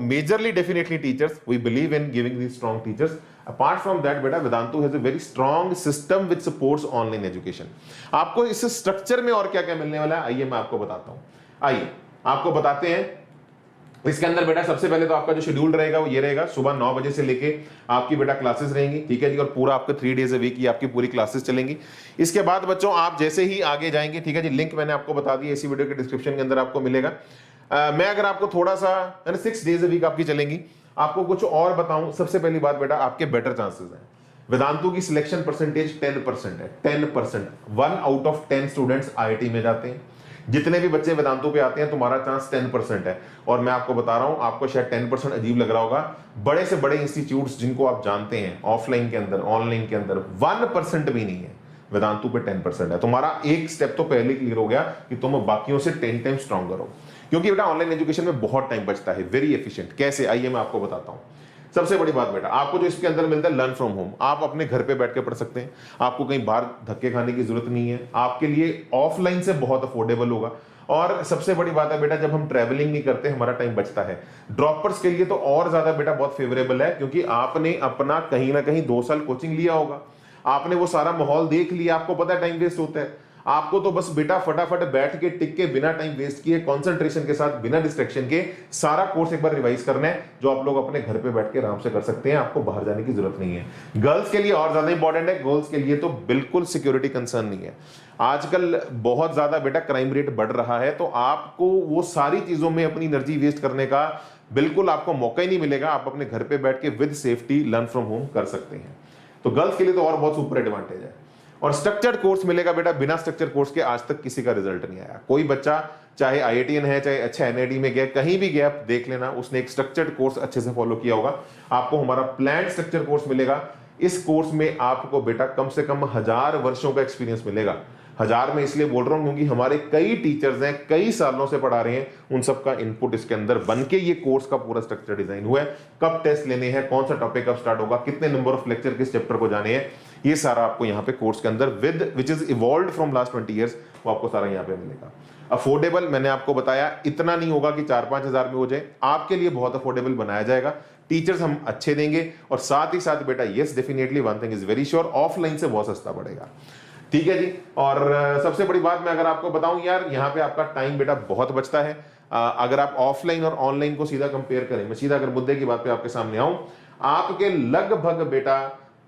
majorly definitely teachers, we believe in giving the strong teachers. Apart from that बेटा Vedantu has a very strong system which supports online education. आपको इस स्ट्रक्चर में और क्या क्या मिलने वाला है, आइए मैं आपको बताता हूं। आइए आपको बताते हैं। इसके अंदर बेटा सबसे पहले तो आपका जो शेड्यूल रहेगा वो ये रहेगा, सुबह 9 बजे से लेके आपकी बेटा क्लासेस रहेंगी, ठीक है जी, और पूरा आपका 3 डेज अ वीक की आपकी पूरी क्लासेस चलेंगी। इसके बाद बच्चों आप जैसे ही आगे जाएंगे, ठीक है जी, लिंक मैंने आपको बता दिया, इसी वीडियो के डिस्क्रिप्शन के अंदर आपको मिलेगा। मैं अगर आपको थोड़ा सा 6 डेज अ वीक आपकी चलेंगी, आपको कुछ और बताऊं, सबसे पहली बात बेटा आपके बेटर चांसेस हैं। वेदांतु की सिलेक्शन परसेंटेज 10% है, 10%। 1 आउट ऑफ 10 स्टूडेंट्स IIT में जाते हैं। जितने भी बच्चे वेदांतु पे आते हैं तुम्हारा चांस 10% है। और मैं आपको बता रहा हूं, आपको शायद 10% अजीब लग रहा होगा, बड़े से बड़े इंस्टीट्यूट्स जिनको आप जानते हैं ऑफलाइन के अंदर, ऑनलाइन के अंदर 1% भी नहीं है, वेदांतु पे 10% है। तुम्हारा एक स्टेप तो पहले क्लियर हो गया कि तुम बाकियों से 10 टाइम स्ट्रॉन्गर हो, क्योंकि बेटा ऑनलाइन एजुकेशन में बहुत टाइम बचता है, वेरी एफिशिएंट। कैसे, आइए मैं आपको बताता हूं। सबसे बड़ी बात बेटा, आपको जो इसके अंदर मिलता है लर्न फ्रॉम होम, आप अपने घर पे बैठ के पढ़ सकते हैं, आपको कहीं बाहर धक्के खाने की जरूरत नहीं है, आपके लिए ऑफलाइन से बहुत अफोर्डेबल होगा। और सबसे बड़ी बात है बेटा, जब हम ट्रैवलिंग नहीं करते हमारा टाइम बचता है। ड्रॉपर्स के लिए तो और ज्यादा बेटा बहुत फेवरेबल है, क्योंकि आपने अपना कहीं ना कहीं 2 साल कोचिंग लिया होगा, आपने वो सारा माहौल देख लिया, आपको पता है टाइम वेस्ट होता है। आपको तो बस बेटा फटाफट बैठ के टिक के बिना टाइम वेस्ट किए कंसंट्रेशन के साथ बिना डिस्ट्रैक्शन के सारा कोर्स एक बार रिवाइज करना है, जो आप लोग अपने घर पे बैठ के आराम से कर सकते हैं, आपको बाहर जाने की जरूरत नहीं है। गर्ल्स के लिए और ज्यादा इंपॉर्टेंट है, गर्ल्स के लिए तो बिल्कुल सिक्योरिटी कंसर्न नहीं है। आजकल बहुत ज्यादा बेटा क्राइम रेट बढ़ रहा है, तो आपको वो सारी चीजों में अपनी एनर्जी वेस्ट करने का बिल्कुल आपको मौका ही नहीं मिलेगा। आप अपने घर पे बैठ के with safety learn from home कर सकते हैं। तो गर्ल्स के लिए तो और बहुत सुपर एडवांटेज है। और स्ट्रक्चर्ड कोर्स मिलेगा बेटा, बिना स्ट्रक्चर कोर्स के आज तक किसी का रिजल्ट नहीं आया। कोई बच्चा चाहे IITian है, चाहे अच्छा NID में गया, कहीं भी गया, देख लेना उसने एक स्ट्रक्चर्ड कोर्स अच्छे से फॉलो किया होगा। आपको हमारा प्लान स्ट्रक्चर कोर्स मिलेगा। इस कोर्स में आपको बेटा कम से कम 1000 वर्षों का एक्सपीरियंस मिलेगा। 1000 में इसलिए बोल रहा हूं क्योंकि हमारे कई टीचर्स हैं, कई सालों से पढ़ा रहे हैं, उन सबका इनपुट इसके अंदर बन के ये कोर्स का पूरा स्ट्रक्चर डिजाइन हुआ है। कब टेस्ट लेने हैं, कौन सा टॉपिक कब स्टार्ट होगा, कितने नंबर ऑफ लेक्चर किस चैप्टर को जाने हैं, ये सारा आपको यहाँ पे कोर्स के अंदर with which is evolved from last 20 years, वो आपको सारा यहाँ पे मिलेगा। अफोर्डेबल मैंने आपको बताया, इतना नहीं होगा कि 4-5 हजार में हो जाए, आपके लिए बहुत अफोर्डेबल बनाया जाएगा। टीचर्स हम अच्छे देंगे, और साथ ही साथ बेटा yes definitely one thing is very sure, offline से बहुत सस्ता पड़ेगा, ठीक है जी। और सबसे बड़ी बात मैं अगर आपको बताऊं यार, यहाँ पे आपका टाइम बेटा बहुत बचता है। अगर आप ऑफलाइन और ऑनलाइन को सीधा कंपेयर करें, मैं सीधा अगर मुद्दे की बात पे आपके सामने आऊं, आपके लगभग बेटा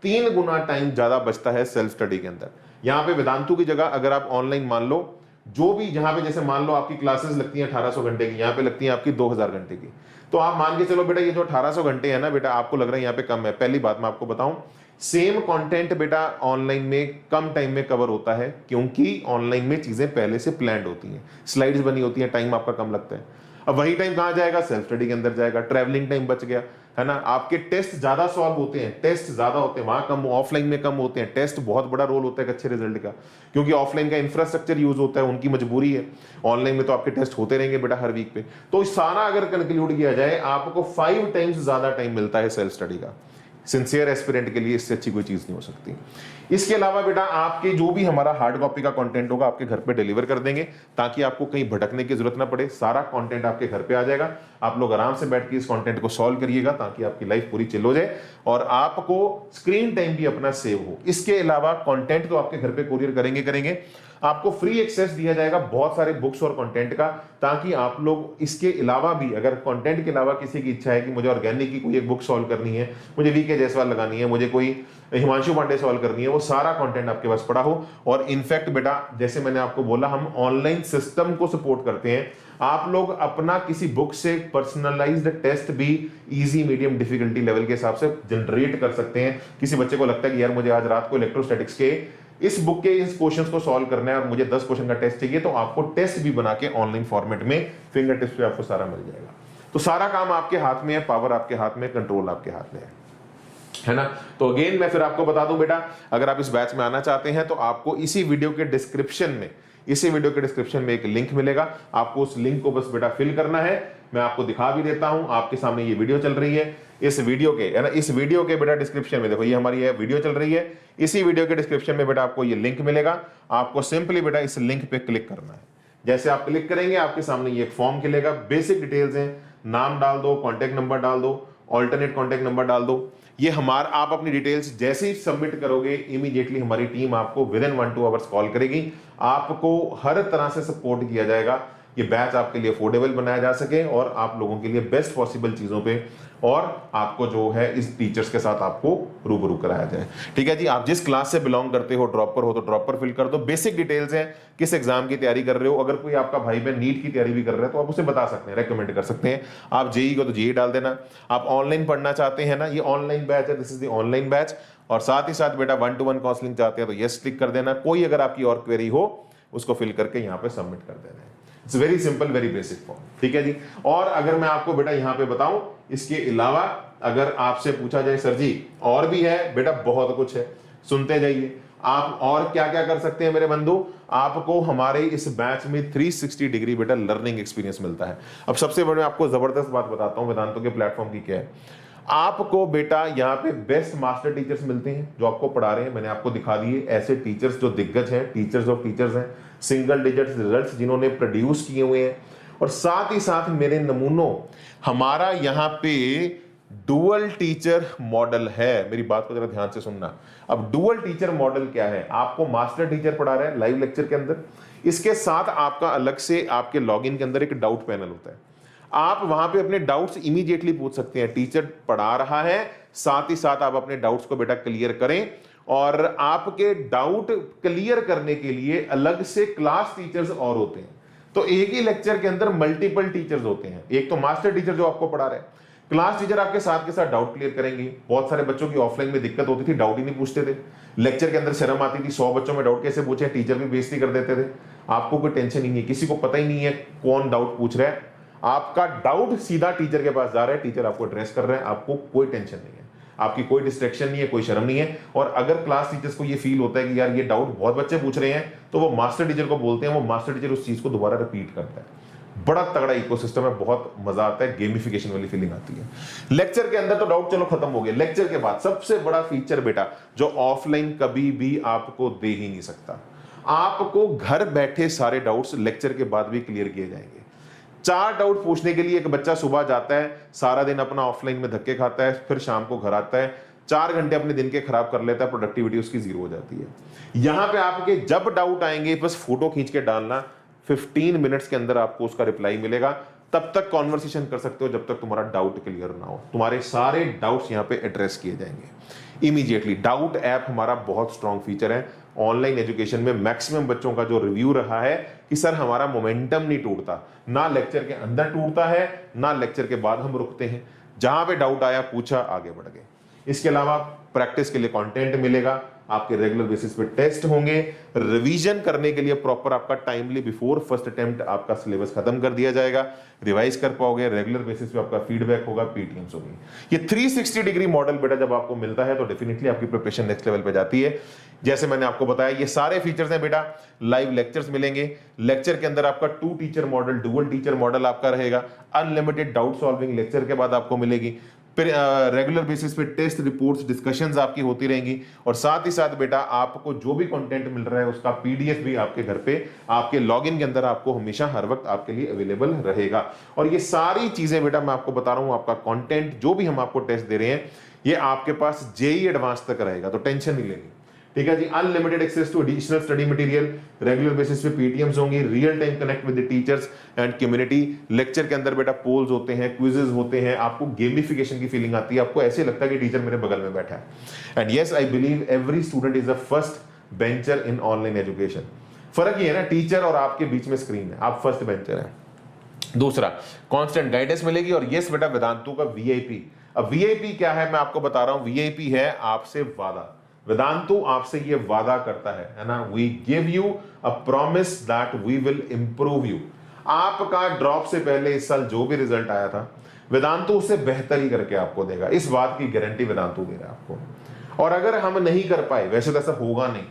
3 गुना टाइम ज्यादा बचता है सेल्फ स्टडी के अंदर। यहाँ पे वेदांतु की जगह अगर आप ऑनलाइन मान लो, जो भी जहां पे जैसे मान लो आपकी क्लासेस लगती हैं 1800 घंटे की, यहाँ पे लगती हैं आपकी 2000 घंटे की, तो आप मान के चलो बेटा ये जो 1800 घंटे है ना बेटा, आपको लग रहा है यहाँ पे कम है। पहली बात मैं आपको बताऊं, सेम कंटेंट बेटा ऑनलाइन में कम टाइम में कवर होता है, क्योंकि ऑनलाइन में चीजें पहले से प्लान्ड होती हैं, स्लाइड्स बनी होती हैं, टाइम आपका कम लगता है। अब वही टाइम कहां जाएगा, सेल्फ स्टडी के अंदर जाएगा, ट्रैवलिंग टाइम बच गया, है ना। आपके टेस्ट ज्यादा सॉल्व होते हैं, टेस्ट ज्यादा होते हैं, वहां कम, ऑफलाइन में कम होते हैं। टेस्ट बहुत बड़ा रोल होता है अच्छे रिजल्ट का, क्योंकि ऑफलाइन का इंफ्रास्ट्रक्चर यूज होता है, उनकी मजबूरी है। ऑनलाइन में तो आपके टेस्ट होते रहेंगे बेटा हर वीक पे। तो सारा अगर कंक्लूड किया जाए, आपको 5 टाइम्स ज्यादा टाइम मिलता है सेल्फ स्टडी का। सिंसियर एस्पिरेंट के लिए इससे अच्छी कोई चीज नहीं हो सकती। इसके अलावा बेटा आपके जो भी हमारा हार्ड कॉपी का कंटेंट होगा आपके घर पे डिलीवर कर देंगे, ताकि आपको कहीं भटकने की जरूरत ना पड़े। सारा कंटेंट आपके घर पे आ जाएगा, आप लोग आराम से बैठ के इस कंटेंट को सॉल्व करिएगा, ताकि आपकी लाइफ पूरी चिल हो जाए और आपको स्क्रीन टाइम भी अपना सेव हो। इसके अलावा कंटेंट तो आपके घर पे कोरियर करेंगे, आपको फ्री एक्सेस दिया जाएगा बहुत सारे बुक्स और कंटेंट का, ताकि आप लोग इसके अलावा भी, अगर कंटेंट के अलावा किसी की इच्छा है कि मुझे ऑर्गेनिक की कोई एक बुक सॉल्व करनी है, मुझे वीके जायसवाल लगानी है, मुझे कोई हिमांशु पांडे सॉल्व करनी है, वो सारा कंटेंट आपके पास पड़ा हो। और इनफैक्ट बेटा जैसे मैंने आपको बोला, हम ऑनलाइन सिस्टम को सपोर्ट करते हैं। आप लोग अपना किसी बुक से पर्सनलाइज्ड टेस्ट भी इजी, मीडियम, डिफिकल्टी लेवल के हिसाब से जनरेट कर सकते हैं। किसी बच्चे को लगता है कि यार मुझे आज रात को इलेक्ट्रोस्टैटिक्स के इस बुक के इस क्वेश्चंस को सॉल्व करना है और मुझे 10 क्वेश्चन का टेस्ट चाहिए, तो आपको टेस्ट भी बना के ऑनलाइन फॉर्मेट में फिंगर टिप्स पे आपको सारा मिल जाएगा। तो सारा काम आपके हाथ में है, पावर आपके हाथ में, कंट्रोल आपके हाथ में है ना। तो अगेन मैं फिर आपको बता दूं बेटा, अगर आप इस बैच में आना चाहते हैं तो आपको इसी वीडियो के डिस्क्रिप्शन में एक लिंक मिलेगा। आपको उस लिंक को बस बेटा फिल करना है। मैं आपको दिखा भी देता हूं, आपके सामने ये वीडियो चल रही है, इस वीडियो के, है ना, इस वीडियो के बेटा डिस्क्रिप्शन में देखो, ये हमारी ये वीडियो चल रही है, इसी वीडियो के डिस्क्रिप्शन में बेटा आपको ये लिंक मिलेगा। आपको सिंपली बेटा इस लिंक पे क्लिक करना है। जैसे आप क्लिक करेंगे आपके सामने ये एक फॉर्म खुलेगा, बेसिक डिटेल्स हैं, नाम डाल दो, कॉन्टेक्ट नंबर डाल दो, ऑल्टरनेट कॉन्टेक्ट नंबर डाल दो। ये आप अपनी डिटेल्स जैसे ही सबमिट करोगे, इमीडिएटली हमारी टीम आपको विद इन 1-2 आवर्स कॉल करेगी। आपको हर तरह से सपोर्ट किया जाएगा, ये बैच आपके लिए अफोर्डेबल बनाया जा सके और आप लोगों के लिए बेस्ट पॉसिबल चीजों पे और आपको जो है इस टीचर्स के साथ आपको रूबरू कराया जाए। ठीक है जी, आप जिस क्लास से बिलोंग करते हो, ड्रॉपर हो तो ड्रॉपर फिल कर दो। बेसिक डिटेल्स हैं, किस एग्जाम की तैयारी कर रहे हो, अगर कोई आपका भाई बहन नीट की तैयारी भी कर रहा है तो आप उसे बता सकते हैं, रेकमेंड कर सकते हैं। आप जेई को तो जेई डाल देना। आप ऑनलाइन पढ़ना चाहते हैं ना, ये ऑनलाइन बैच है, this is the online batch. और साथ ही साथ बेटा 1-to-1 काउंसलिंग चाहते हैं तो यस क्लिक कर देना। कोई अगर आपकी और क्वेरी हो उसको फिल करके यहाँ पे सबमिट कर देना है। It's very simple, very basic form. ठीक है जी। और अगर मैं आपको बेटा यहाँ पे बताऊं, इसके अलावा अगर आपसे पूछा जाए सर जी और भी है, बेटा बहुत कुछ है, सुनते जाइए। आप और क्या क्या कर सकते हैं मेरे बंधु, आपको हमारे इस बैच में 360 डिग्री बेटा लर्निंग एक्सपीरियंस मिलता है। अब सबसे बड़ी आपको जबरदस्त बात बताता हूं वेदांतों के प्लेटफॉर्म की क्या है। आपको बेटा यहाँ पे बेस्ट मास्टर टीचर्स मिलते हैं जो आपको पढ़ा रहे हैं। मैंने आपको दिखा दिए ऐसे टीचर्स जो दिग्गज हैं, टीचर्स ऑफ टीचर्स हैं, सिंगल डिजिट रिजल्ट्स जिन्होंने प्रोड्यूस किए हुए हैं। और साथ ही साथ मेरे नमूनों, हमारा यहाँ पे डुअल टीचर मॉडल है। मेरी बात को जरा ध्यान से सुनना। अब डुअल टीचर मॉडल क्या है, आपको मास्टर टीचर पढ़ा रहा है लाइव लेक्चर के अंदर, इसके साथ आपका अलग से आपके लॉगिन के अंदर एक डाउट पैनल होता है। आप वहां पे अपने डाउट्स इमीडिएटली पूछ सकते हैं। टीचर पढ़ा रहा है, साथ ही साथ आप अपने डाउट्स को बेटा क्लियर करें। और आपके डाउट क्लियर करने के लिए अलग से क्लास टीचर्स और होते हैं। तो एक ही लेक्चर के अंदर मल्टीपल टीचर्स होते हैं। एक तो मास्टर टीचर जो आपको पढ़ा रहे हैं, क्लास टीचर आपके साथ के साथ डाउट क्लियर करेंगे। बहुत सारे बच्चों की ऑफलाइन में दिक्कत होती थी, डाउट ही नहीं पूछते थे, लेक्चर के अंदर शर्म आती थी, 100 बच्चों में डाउट कैसे पूछे, टीचर भी बेइज्जती कर देते थे। आपको कोई टेंशन नहीं है, किसी को पता ही नहीं है कौन डाउट पूछ रहा है। आपका डाउट सीधा टीचर के पास जा रहा है, टीचर आपको एड्रेस कर रहे हैं, आपको कोई टेंशन नहीं है, आपकी कोई डिस्ट्रैक्शन नहीं है, कोई शर्म नहीं है। और अगर क्लास टीचर्स को ये फील होता है कि यार ये डाउट बहुत बच्चे पूछ रहे हैं, तो वो मास्टर टीचर को बोलते हैं, वो मास्टर टीचर उस चीज को दोबारा रिपीट करता है। बड़ा तगड़ा इकोसिस्टम है, बहुत मजा आता है, गेमिफिकेशन वाली फीलिंग आती है। लेक्चर के अंदर तो डाउट चलो खत्म हो गए, लेक्चर के बाद सबसे बड़ा फीचर बेटा जो ऑफलाइन कभी भी आपको दे ही नहीं सकता, आपको घर बैठे सारे डाउट्स लेक्चर के बाद भी क्लियर किए जाएंगे। 4 डाउट पूछने के लिए एक बच्चा सुबह जाता है, सारा दिन अपना ऑफलाइन में धक्के खाता है, फिर शाम को घर आता है, 4 घंटे अपने दिन के खराब कर लेता है, प्रोडक्टिविटी उसकी जीरो हो जाती है। यहां पे आपके जब डाउट आएंगे बस फोटो खींच के डालना, 15 मिनट्स के अंदर आपको उसका रिप्लाई मिलेगा। तब तक कॉन्वर्सेशन कर सकते हो जब तक तुम्हारा डाउट क्लियर ना हो। तुम्हारे सारे डाउट्स यहां पे एड्रेस किए जाएंगे इमीडिएटली। डाउट ऐप हमारा बहुत स्ट्रॉन्ग फीचर है। ऑनलाइन एजुकेशन में मैक्सिमम बच्चों का जो रिव्यू रहा है कि सर हमारा मोमेंटम नहीं टूटता, ना लेक्चर के अंदर टूटता है ना लेक्चर के बाद हम रुकते हैं, जहां पे डाउट आया पूछा आगे बढ़ गए। इसके अलावा प्रैक्टिस के लिए कंटेंट मिलेगा, आपके रेगुलर बेसिस पे टेस्ट होंगे, रिवीजन करने के लिए प्रॉपर आपका टाइमली बिफोर फर्स्ट अटेम्प्ट आपका सिलेबस खत्म कर दिया जाएगा, रिवाइज कर पाओगे, रेगुलर बेसिस पे आपका फीडबैक होगा, पीटीएम्स होगी। ये 360 डिग्री मॉडल बेटा जब आपको मिलता है तो डेफिनेटली आपकी प्रिपरेशन नेक्स्ट लेवल पे जाती है। जैसे मैंने आपको बताया ये सारे फीचर्स हैं बेटा। लाइव लेक्चर्स मिलेंगे, लेक्चर के अंदर आपका 2 teacher model, dual teacher model आपका रहेगा, अनलिमिटेड डाउट सॉल्विंग लेक्चर के बाद आपको मिलेगी, फिर रेगुलर बेसिस पे टेस्ट रिपोर्ट्स डिस्कशंस आपकी होती रहेंगी। और साथ ही साथ बेटा आपको जो भी कंटेंट मिल रहा है उसका पीडीएफ भी आपके घर पे आपके लॉगिन के अंदर आपको हमेशा हर वक्त आपके लिए अवेलेबल रहेगा। और ये सारी चीजें बेटा मैं आपको बता रहा हूं, आपका कंटेंट जो भी हम आपको टेस्ट दे रहे हैं ये आपके पास जेई एडवांस तक रहेगा, तो टेंशन नहीं लेनी। ठीक है जी। Unlimited access to additional study material, regular basis पे पीटीएम्स होंगी, real time connect with the teachers and community. Lecture के अंदर बेटा पोल्स होते हैं, क्विजेस होते हैं, आपको गेमिफिकेशन की फीलिंग आती है, आपको ऐसे लगता है कि टीचर मेरे बगल में बैठा है। And yes I believe every student is a first bencher in online education. फर्क ये है ना, टीचर और आपके बीच में स्क्रीन है, आप फर्स्ट बेंचर हैं। दूसरा, कांस्टेंट गाइडेंस मिलेगी। और यस बेटा वेदांतु का वीआईपी। अब वीआईपी क्या है मैं आपको बता रहा हूं। वीआईपी है आपसे वादा। वेदांतु आपसे ये वादा करता है ना, we give you a promise that we will improve you. आपका ड्रॉप से पहले इस साल जो भी रिजल्ट आया था वेदांतु उससे बेहतर ही करके आपको देगा, इस बात की गारंटी वेदांतु दे रहा है आपको। और अगर हम नहीं कर पाए, वैसे तो ऐसा होगा नहीं,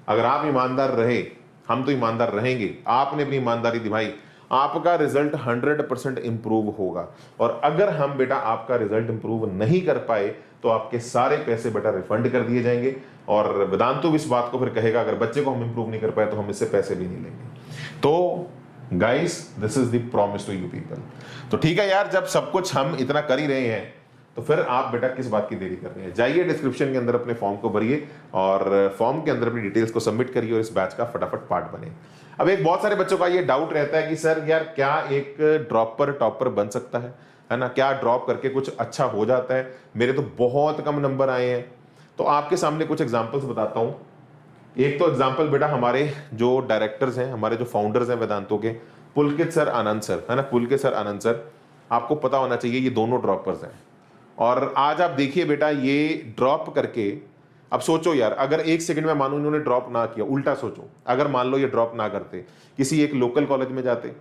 अगर आप ईमानदार रहे हम तो ईमानदार रहेंगे, आपने अपनी ईमानदारी दिखाई, आपका रिजल्ट 100% इंप्रूव होगा। और अगर हम बेटा आपका रिजल्ट इंप्रूव नहीं कर पाए तो आपके सारे पैसे बेटा रिफंड कर दिए जाएंगे। और वेदांतु इस बात को फिर कहेगा अगर बच्चे को हम इंप्रूव नहीं कर पाए तो हम इससे पैसे भी नहीं लेंगे। तो guys this is the promise to you people. तो ठीक है यार, जब सब कुछ हम इतना कर ही रहे हैं तो फिर आप बेटा किस बात की देरी कर रहे हैं? जाइए डिस्क्रिप्शन के अंदर अपने फॉर्म को भरिए और फॉर्म के अंदर अपनी डिटेल्स को सबमिट करिए और इस बैच का फटाफट पार्ट बने। अब एक बहुत सारे बच्चों का ये डाउट रहता है कि सर यार क्या एक ड्रॉपर टॉपर बन सकता है ना? क्या ड्रॉप करके कुछ अच्छा हो जाता है? मेरे तो बहुत कम नंबर आए हैं। तो आपके सामने कुछ एग्जांपल्स बताता हूं। एक तो एग्जांपल बेटा हमारे जो डायरेक्टर्स हैं, हमारे जो फाउंडर्स हैं वेदांतों के, पुलकित सर, आनंद सर, है ना? पुलकित सर, आनंद सर, आपको पता होना चाहिए ये दोनों ड्रॉपर्स हैं। और आज आप देखिए बेटा ये ड्रॉप करके, अब सोचो यार, अगर एक सेकंड में मानो इन्होंने ड्रॉप ना किया, उल्टा सोचो, अगर मान लो ये ड्रॉप ना करते, किसी एक लोकल कॉलेज में जाते,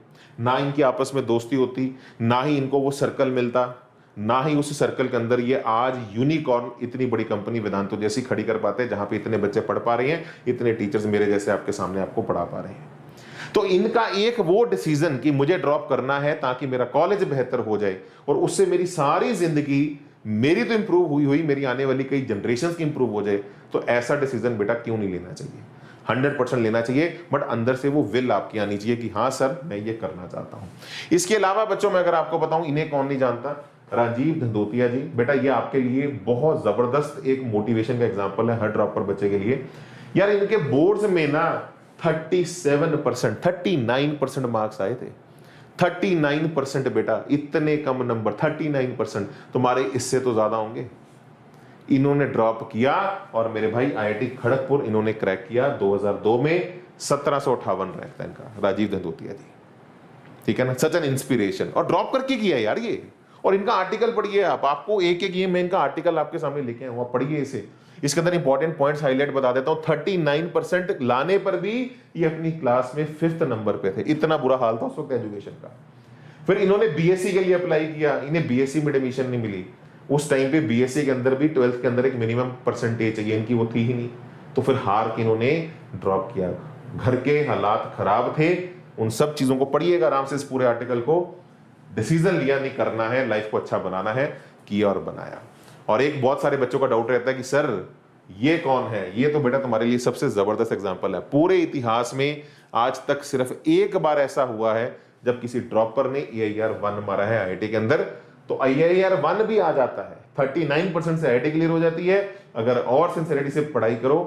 ना इनकी आपस में दोस्ती होती, ना ही इनको वो सर्कल मिलता, ना ही उस सर्कल के अंदर ये आज यूनिकॉर्न इतनी बड़ी कंपनी वेदांतो जैसी खड़ी कर पाते, जहां पे इतने बच्चे पढ़ पा रहे हैं, इतने टीचर्स मेरे जैसे आपके सामने आपको पढ़ा पा रहे हैं। तो इनका एक वो डिसीजन कि मुझे ड्रॉप करना है ताकि मेरा कॉलेज बेहतर हो जाए और उससे मेरी सारी जिंदगी, मेरी तो इंप्रूव हुई, मेरी आने वाली कई जनरेशंस की इंप्रूव हो जाए, तो ऐसा डिसीजन बेटा क्यों नहीं लेना चाहिए? 100% लेना चाहिए, बट अंदर से वो विल आपकी आनी चाहिए कि हाँ सर मैं ये करना चाहता हूं। इसके अलावा बच्चों मैं अगर आपको बताऊं, इन्हें कौन नहीं जानता, राजीव धंधोतिया जी, बेटा ये आपके लिए बहुत जबरदस्त एक मोटिवेशन का एग्जांपल है हर ड्रॉपर बच्चे के लिए। यार इनके बोर्ड्स में ना 37%, 39% मार्क्स आए थे। 39% बेटा, इतने कम नंबर, 39%, तुम्हारे इससे तो ज्यादा होंगे। इन्होंने ड्रॉप किया और मेरे भाई आईआईटी खड़गपुर इन्होंने क्रैक किया 2002 में, 1758 रैंक था इनका, राजीव धंधोतिया जी, ठीक है ना? सच एन इंस्पिरेशन, और ड्रॉप करके किया यार ये। और इनका आर्टिकल पढ़िए आप, आपको एक एक ये मैं इनका आर्टिकल आपके सामने लेके आया हूं, पढ़िए इसे। इसके अंदर इंपॉर्टेंट पॉइंट्स हाईलाइट बता देता हूं। 39% लाने पर भी ये अपनी क्लास में 5th नंबर पे थे। इतना बुरा हाल था उस वक्त एजुकेशन का। फिर इन्होंने बीएससी के लिए अप्लाई किया, इन्हें बीएससी में एडमिशन नहीं मिली। उस टाइम पे बीएससी के अंदर भी 12th के अंदर एक मिनिमम परसेंटेज चाहिए, इनकी वो थी ही नहीं। तो फिर हार के इन्होंने ड्रॉप किया। घर के हालात खराब थे, उन सब चीजों को पढ़िएगा आराम से इस पूरे आर्टिकल को। डिसीजन लिया, नहीं करना है, लाइफ को अच्छा बनाना है, किया और बनाया। और एक बहुत सारे बच्चों का डाउट रहता है कि सर ये कौन है? ये तो बेटा तुम्हारे लिए सबसे जबरदस्त एग्जांपल है। पूरे इतिहास में आज तक सिर्फ एक बार ऐसा हुआ है जब किसी ड्रॉपर ने AIR 1 मारा है आईआईटी के अंदर, तो AIR 1 भी आ जाता है। 39% से आईआईटी क्लियर हो जाती है। अगर और सिंसियरिटी से पढ़ाई करो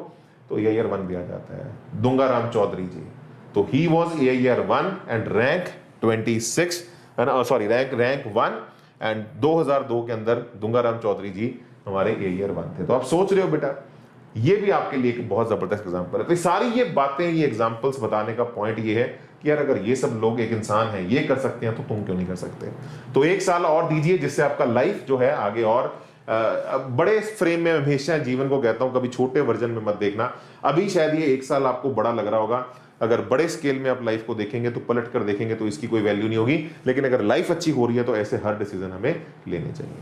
तो AIR 1 भी आ जाता है। दुंगाराम चौधरी जी, तो he was AIR 1 and rank 26, sorry rank 1, and 2002 के अंदर दुंगाराम चौधरी जी हमारे AIR 1 थे। तो आप सोच रहे हो बेटा, ये भी आपके लिए एक बहुत जबरदस्त एग्जांपल है। तो सारी ये बातें, ये एग्जांपल्स बताने का पॉइंट ये है कि यार अगर ये सब लोग, एक इंसान है, ये कर सकते हैं तो तुम क्यों नहीं कर सकते? तो 1 साल और दीजिए जिससे आपका लाइफ जो है आगे और बड़े फ्रेम में, हमेशा जीवन को कहता हूं कभी छोटे वर्जन में मत देखना। अभी शायद ये 1 साल आपको बड़ा लग रहा होगा, अगर बड़े स्केल में आप लाइफ को देखेंगे तो, पलट कर देखेंगे तो इसकी कोई वैल्यू नहीं होगी। लेकिन अगर लाइफ अच्छी हो रही है तो ऐसे हर डिसीजन हमें लेने चाहिए।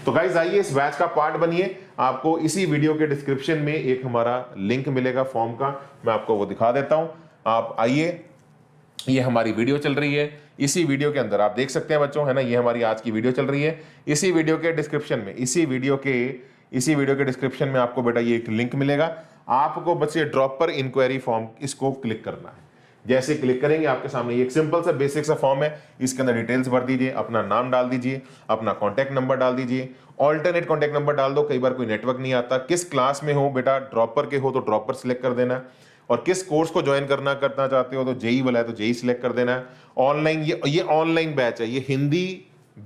तो गाइस आइए इस बैच का पार्ट बनिए। आपको इसी वीडियो के डिस्क्रिप्शन में एक हमारा लिंक मिलेगा फॉर्म का, मैं आपको वो दिखा देता हूं। आप आइए, ये हमारी वीडियो चल रही है, इसी वीडियो के अंदर आप देख सकते हैं बच्चों, है ना? ये हमारी आज की वीडियो चल रही है। इसी वीडियो के डिस्क्रिप्शन में, इसी वीडियो के डिस्क्रिप्शन में आपको बेटा ये एक लिंक मिलेगा। आपको बस ये ड्रॉपर इंक्वायरी फॉर्म, इसको क्लिक करना है। जैसे क्लिक करेंगे आपके सामने ये एक सिंपल सा बेसिक सा फॉर्म है। इसके अंदर डिटेल्स भर दीजिए, अपना नाम डाल दीजिए, अपना कॉन्टैक्ट नंबर डाल दीजिए, ऑल्टरनेट कॉन्टैक्ट नंबर डाल दो, कई बार कोई नेटवर्क नहीं आता। किस क्लास में हो बेटा, ड्रॉपर के हो तो ड्रॉपर सिलेक्ट कर देना, और किस कोर्स को ज्वाइन करना चाहते हो तो जेई वाला है तो जेई सिलेक्ट कर देना है। ऑनलाइन, ये ऑनलाइन बैच है, ये हिंदी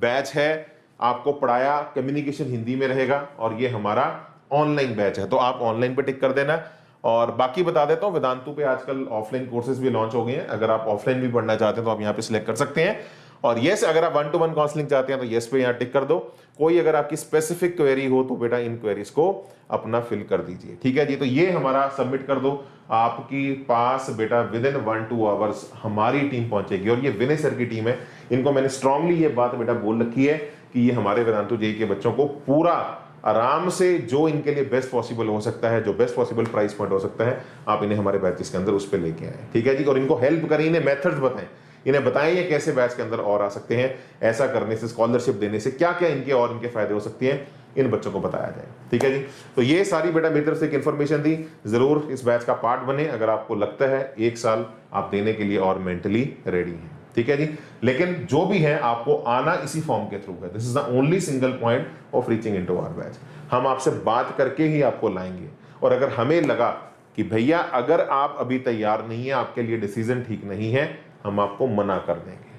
बैच है, आपको पढ़ाया कम्युनिकेशन हिंदी में रहेगा, और ये हमारा ऑनलाइन बैच है, तो आप ऑनलाइन पे टिक कर देना। और बाकी बता देता हूं, वेदांतु पे आजकल ऑफलाइन कोर्सेज भी लॉन्च हो गए हैं। अगर आप ऑफलाइन भी पढ़ना चाहते हैं तो आप यहाँ पे सिलेक्ट कर सकते हैं। और यस, अगर आप 1-to-1 काउंसलिंग चाहते हैं तो यस पे यहाँ टिक कर दो। कोई अगर आपकी स्पेसिफिक क्वेरी हो तो बेटा इन क्वेरीज को अपना फिल कर दीजिए, ठीक है जी? तो ये हमारा सबमिट कर दो, आपकी पास बेटा विदिन 1-2 आवर्स हमारी टीम पहुंचेगी। और ये विनय सर की टीम है, इनको मैंने स्ट्रांगली ये बात बेटा बोल रखी है कि ये हमारे वेदांतु जेई के बच्चों को पूरा आराम से, जो इनके लिए बेस्ट पॉसिबल हो सकता है, जो बेस्ट पॉसिबल प्राइस पॉइंट हो सकता है, आप इन्हें हमारे बैचेस के अंदर उस पर लेके आए, ठीक है जी? और इनको हेल्प करें, इन्हें मेथड्स बताएं, इन्हें बताएं ये कैसे बैच के अंदर और आ सकते हैं, ऐसा करने से, स्कॉलरशिप देने से क्या क्या इनके और इनके फायदे हो सकते हैं, इन बच्चों को बताया जाए, ठीक है जी? तो ये सारी बेटा मेरी तरफ से एक इन्फॉर्मेशन दी। जरूर इस बैच का पार्ट बने अगर आपको लगता है 1 साल आप देने के लिए और मेंटली रेडी हैं। ठीक है जी। लेकिन जो भी है आपको आना इसी फॉर्म के थ्रू है। This is the only single point of reaching into our batch. हम आपसे बात करके ही आपको लाएंगे, और अगर हमें लगा कि भैया अगर आप अभी तैयार नहीं है, आपके लिए डिसीजन ठीक नहीं है, हम आपको मना कर देंगे।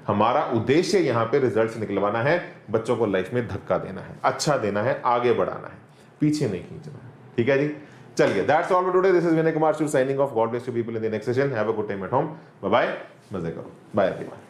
हमारा उद्देश्य यहाँ पे रिजल्ट्स निकलवाना है, बच्चों को लाइफ में धक्का देना है, अच्छा देना है, आगे बढ़ाना है, पीछे नहीं खींचना है। ठीक है जी, चलिए, that's all for today. This is Vinay Kumar signing off. God bless you people in the next session. Have a good time at home. Bye bye, मजे करो, बाय एवरीवन।